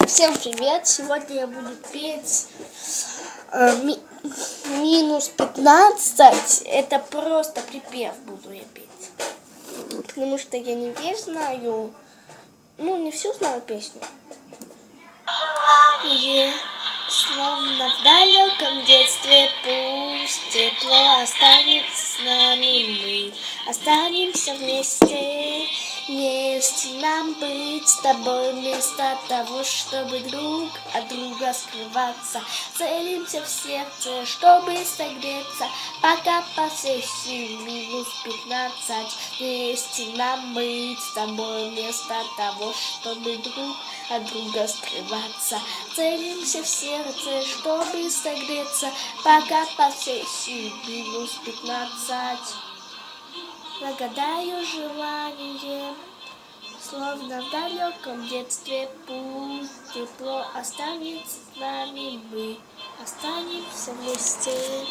Всем привет! Сегодня я буду петь минус 15. Это просто припев буду я петь. Потому что я не весь знаю, не всю знаю песню. И словно в далеком детстве пусть тепло останется с нами, мы останемся вместе. Вместе нам быть с тобой, вместо того, чтобы друг от друга скрываться. Целимся в сердце, чтобы согреться, пока по сессии минус 15. Вместе нам быть с тобой, вместо того, чтобы друг от друга скрываться. Целимся в сердце, чтобы согреться, пока по сессии минус 15. Загадаю желание, словно в далеком детстве, пусть тепло останется с нами, мы останемся вместе.